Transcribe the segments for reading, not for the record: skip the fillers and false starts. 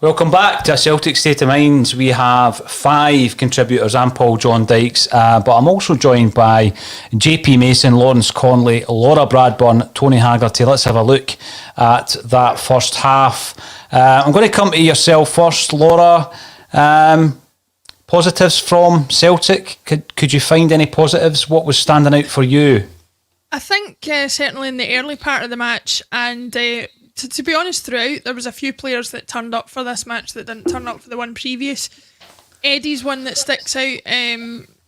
Welcome back to A Celtic State of Mind. We have 5 contributors. I'm Paul John Dykes, but I'm also joined by JP Mason, Lawrence Conley, Laura Bradburn, Tony Haggerty. Let's have a look at that first half. I'm going to come to yourself first, Laura. Positives from Celtic? Could you find any positives? What was standing out for you? I think certainly in the early part of the match, and to be honest, throughout, there was a few players that turned up for this match that didn't turn up for the one previous. Eddie's one that sticks out,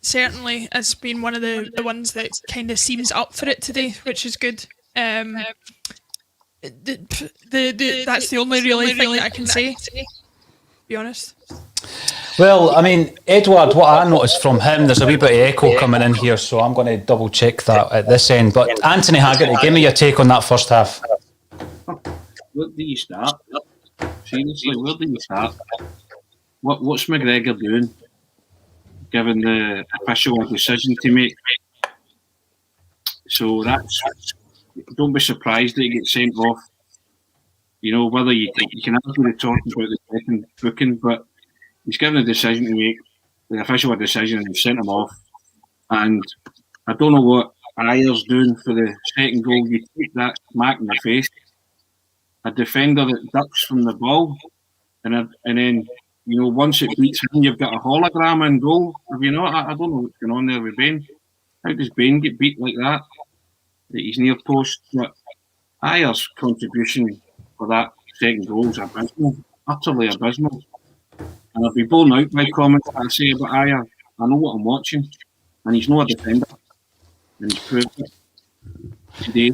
certainly has been one of the ones that kind of seems up for it today, which is good. That's the only really thing that I can say, to be honest. Well, I mean, Edward, what I noticed from him, there's a wee bit of echo coming in here, so I'm going to double check that at this end. But Anthony Haggerty, give me your take on that first half. Where do you start? Seriously, where do you start? What's McGregor doing, given the official decision to make? So don't be surprised that he gets sent off. You know, whether you can argue the talking about the second booking, but he's given a decision to make, the official decision, and he's sent him off. And I don't know what Ayer's doing for the second goal. You take that smack in the face. A defender that ducks from the ball, and then, you know, once it beats him, you've got a hologram in goal. Have you not? I don't know what's going on there with Bain. How does Bain get beat like that? That he's near post. But Ayer's contribution for that second goal is abysmal, utterly abysmal. And I'll be blown out by comments that I say about Ayer. I know what I'm watching, and he's not a defender, and he's proved it today.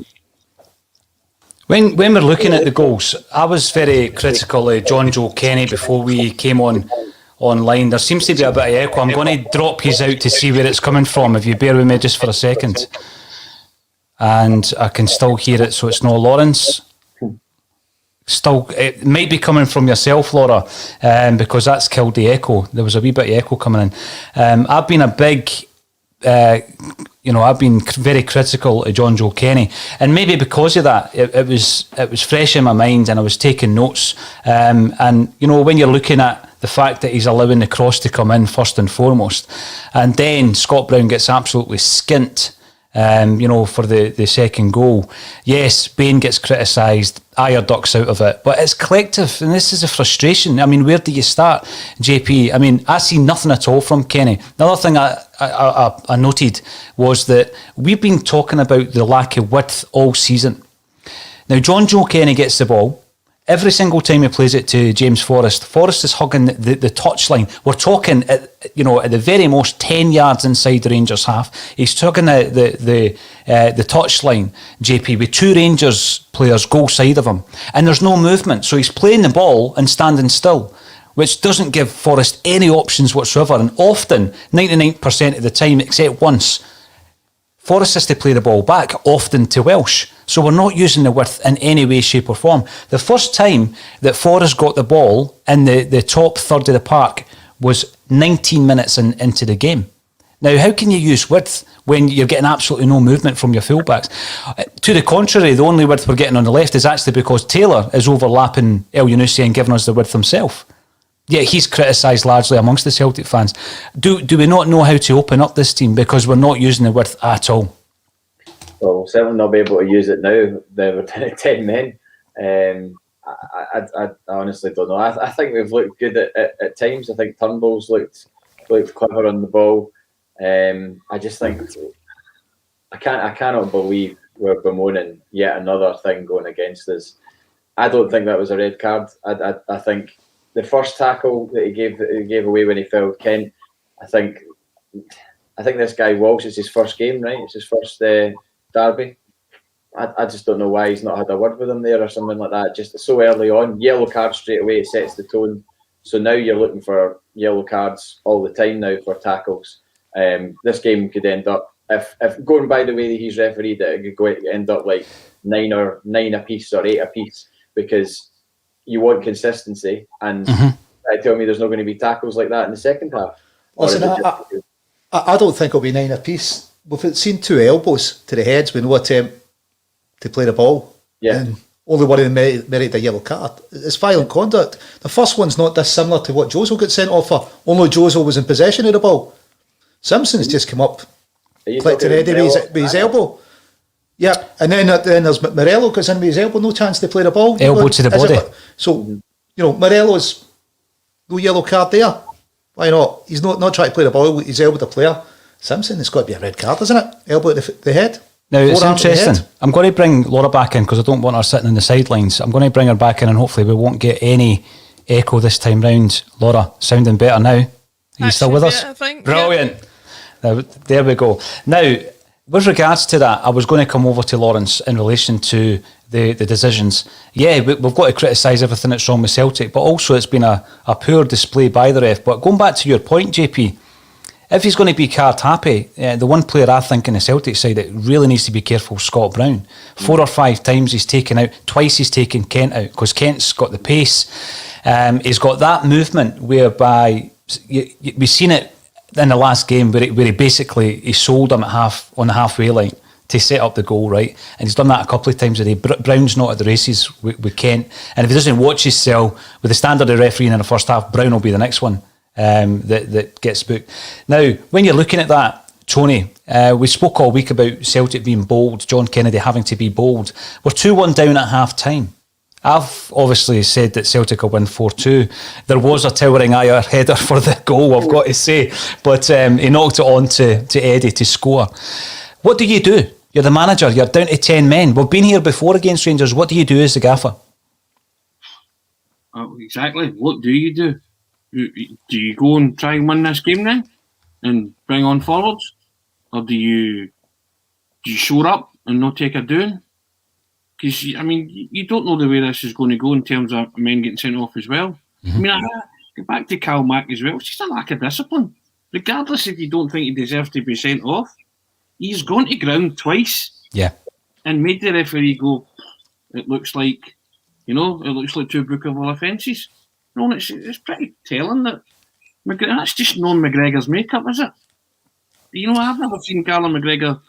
When we're looking at the goals, I was very critical of John Joe Kenny before we came online. There seems to be a bit of echo. I'm going to drop his out to see where it's coming from, if you bear with me just for a second. And I can still hear it, so it's no Lawrence. Still, it might be coming from yourself, Laura, because that's killed the echo. There was a wee bit of echo coming in. I've been a big... I've been very critical of John Joe Kenny, and maybe because of that, it was fresh in my mind, and I was taking notes. And you know, when you're looking at the fact that he's allowing the cross to come in first and foremost, and then Scott Brown gets absolutely skint, for the second goal. Yes, Bain gets criticised, Ayer ducks out of it, but it's collective, and this is a frustration. I mean, where do you start, JP? I mean, I see nothing at all from Kenny. Another thing I noted was that we've been talking about the lack of width all season. Now, John Joe Kenny gets the ball. Every single time he plays it to James Forrest, Forrest is hugging the touchline. We're talking at the very most 10 yards inside the Rangers half. He's hugging the touchline, JP, with 2 Rangers players goal side of him, and there's no movement. So he's playing the ball and standing still, which doesn't give Forrest any options whatsoever. And often, 99% of the time, except once, Forrest has to play the ball back, often to Welsh. So we're not using the width in any way, shape or form. The first time that Forrest got the ball in the top third of the park was 19 minutes into the game. Now, how can you use width when you're getting absolutely no movement from your fullbacks? To the contrary, the only width we're getting on the left is actually because Taylor is overlapping El Yunusi and giving us the width himself. Yeah, he's criticised largely amongst the Celtic fans. Do we not know how to open up this team because we're not using the width at all? Well, we'll certainly not be able to use it now. There were 10 men. I honestly don't know. I think we've looked good at times. I think Turnbull's looked clever on the ball. I just think I cannot believe we're bemoaning yet another thing going against us. I don't think that was a red card. I think the first tackle that he gave away when he fouled Kent, I think this guy Walsh, is his first game, right? It's his first derby. I just don't know why he's not had a word with him there or something like that. Just so early on, yellow card straight away, it sets the tone. So now you're looking for yellow cards all the time now for tackles. This game could end up, if going by the way that he's refereed it, it could end up like 9 apiece or 8 apiece, because you want consistency, and I tell me there's not going to be tackles like that in the second half. Listen, I don't think it'll be 9 apiece. We've seen 2 elbows to the heads with no attempt to play the ball. Yeah. only one of them merited a yellow card. It's violent conduct. The first one's not dissimilar to what Josel got sent off for, only Josel was in possession of the ball. Simpson's just come up, collecting Eddie with his elbow. Yeah, and then there's Morello goes in with his elbow, no chance to play the ball. Elbow to the body. So, Morello's no yellow card there. Why not? He's not trying to play the ball, he's elbowed the player. Simpson, it's got to be a red card, isn't it? Elbow at the head. Now, it's interesting. I'm going to bring Laura back in because I don't want her sitting on the sidelines. I'm going to bring her back in and hopefully we won't get any echo this time round. Laura, sounding better now. Are you still with us? I think. Brilliant. Now, there we go. Now, with regards to that, I was going to come over to Lawrence in relation to the decisions. Yeah, we've got to criticise everything that's wrong with Celtic, but also it's been a poor display by the ref. But going back to your point, JP, if he's going to be card happy, the one player I think in the Celtic side that really needs to be careful, Scott Brown. 4 or 5 times he's taken out, twice he's taken Kent out because Kent's got the pace. He's got that movement whereby we've seen it in the last game where he basically he sold him on the halfway line to set up the goal, right? And he's done that a couple of times a day. Brown's not at the races with Kent, and if he doesn't watch his cell with the standard of refereeing in the first half, Brown will be the next one that gets booked. Now, when you're looking at that, Tony, we spoke all week about Celtic being bold, John Kennedy having to be bold. We're 2-1 down at half time. I've obviously said that Celtic will win 4-2. There was a towering Ayer header for the goal, I've got to say, but he knocked it on to Eddie to score. What do? You're the manager, you're down to 10 men. We've been here before against Rangers. What do you do as the gaffer? Exactly. What do you do? Do you go and try and win this game then and bring on forwards? Or do you show up and not take a doing? Because, you don't know the way this is going to go in terms of men getting sent off as well. Mm-hmm. I get back to Cal Mack as well. It's just a lack of discipline. Regardless if you don't think he deserves to be sent off, he's gone to ground twice. Yeah. And made the referee go, it looks like 2 bookable offences. No, it's pretty telling that that's just non-McGregor's makeup, is it? I've never seen Callum McGregor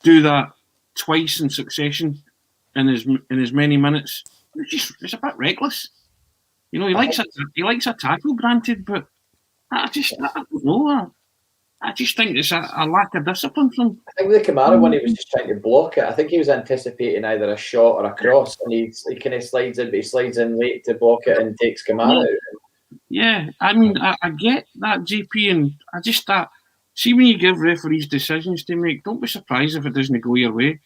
do that twice in succession in as many minutes. It's a bit reckless. He likes a tackle, granted, but I don't know. I just think it's a lack of discipline from. I think with the Kamara one, he was just trying to block it. I think he was anticipating either a shot or a cross, and he kind of slides in, but he slides in late to block it and takes Kamara out. Yeah, I get that, JP, and I just see when you give referees decisions to make, don't be surprised if it doesn't go your way.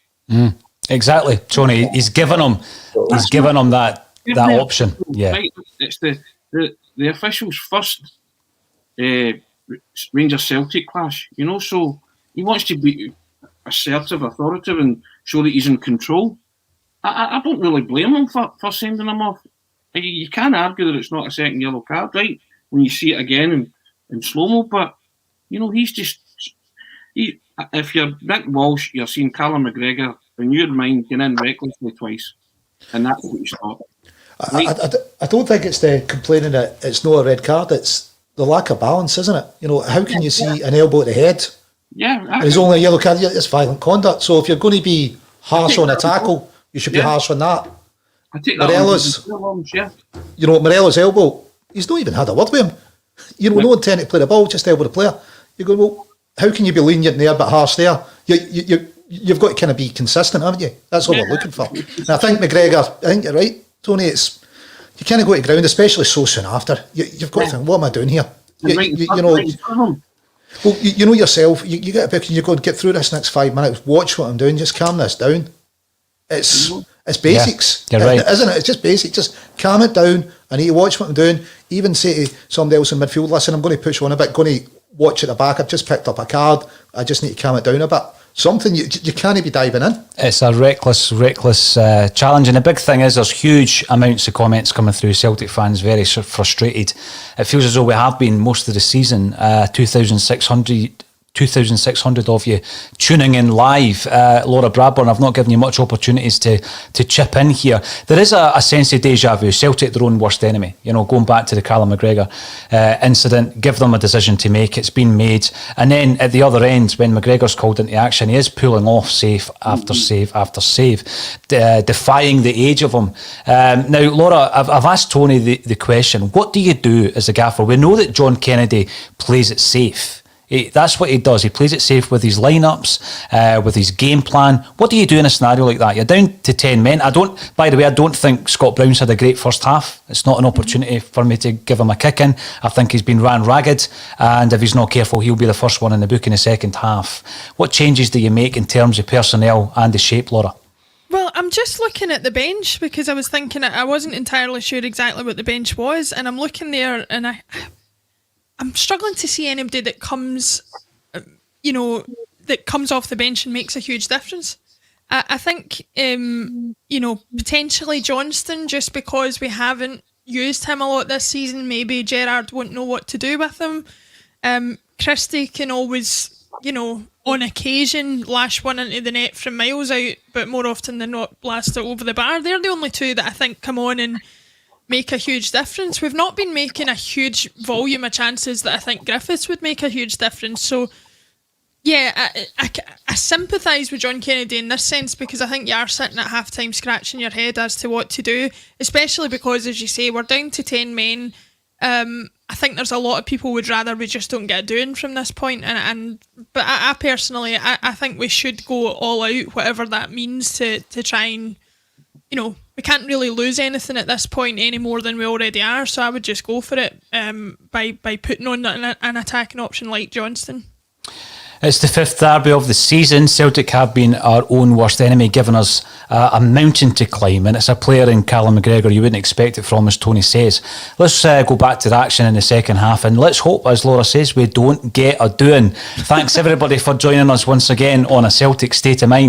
Exactly, Tony. He's given him that option. Yeah, right. It's the official's first Rangers Celtic clash. So he wants to be assertive, authoritative, and show that he's in control. I don't really blame him for sending him off. You can't argue that it's not a second yellow card, right? When you see it again in slow-mo, but he's just. If you're Nick Walsh, you're seeing Callum McGregor in your mind get in recklessly twice, and that's what you stop. I don't think it's the complaining that it's not a red card. It's the lack of balance, isn't it? How can you see an elbow at the head? Yeah, and there's only a yellow card. It's violent conduct. So if you're going to be harsh on a tackle, you should be harsh on that. I take that. Morello's elbow. He's not even had a word with him. No intent to play the ball, just elbow the player. You go, well, how can you be lenient there but harsh there? You've got to kind of be consistent, haven't you? That's what we're looking for. And I think McGregor, I think you're right, Tony. You can't go to ground, especially so soon after. You've got to think, what am I doing here? Well, you know yourself. You get a book and you go and get through this next 5 minutes. Watch what I'm doing. Just calm this down. It's basics, you're right, isn't it? It's just basic. Just calm it down. I need to watch what I'm doing. Even say to somebody else in midfield, listen, I'm going to push on a bit. Going to watch at the back. I've just picked up a card. I just need to calm it down a bit. Something you can't be diving in. It's a reckless challenge, and the big thing is there's huge amounts of comments coming through. Celtic fans very frustrated. It feels as though we have been most of the season. 2,600 2,600 of you tuning in live. Laura Bradburn, I've not given you much opportunities to chip in here. There is a sense of deja vu. Celtic, their own worst enemy. You know, going back to the Callum McGregor incident, give them a decision to make. It's been made. And then at the other end, when McGregor's called into action, he is pulling off save after save after save, defying the age of him. Now, Laura, I've asked Tony the question, what do you do as a gaffer? We know that John Kennedy plays it safe. That's what he does. He plays it safe with his lineups, with his game plan. What do you do in a scenario like that? You're down to 10 men. By the way, I don't think Scott Brown's had a great first half. It's not an opportunity for me to give him a kick in. I think he's been ran ragged, and if he's not careful, he'll be the first one in the book in the second half. What changes do you make in terms of personnel and the shape, Laura? Well, I'm just looking at the bench because I was thinking I wasn't entirely sure exactly what the bench was, and I'm looking there and I'm struggling to see anybody that comes, that comes off the bench and makes a huge difference. I think, potentially Johnston, just because we haven't used him a lot this season, maybe Gerrard won't know what to do with him. Christie can always, on occasion lash one into the net from miles out, but more often than not blast it over the bar. They're the only two that I think come on and make a huge difference. We've not been making a huge volume of chances that I think Griffiths would make a huge difference. So, yeah, I sympathise with John Kennedy in this sense, because I think you are sitting at half-time scratching your head as to what to do, especially because, as you say, we're down to 10 men. I think there's a lot of people would rather we just don't get doing from this point. But I personally, I think we should go all out, whatever that means, to try and, we can't really lose anything at this point any more than we already are, so I would just go for it by putting on an attacking option like Johnston. It's the 5th derby of the season. Celtic have been our own worst enemy, giving us a mountain to climb, and it's a player in Callum McGregor you wouldn't expect it from, as Tony says. Let's go back to the action in the second half, and let's hope, as Laura says, we don't get a doing. Thanks everybody for joining us once again on A Celtic State of Mind.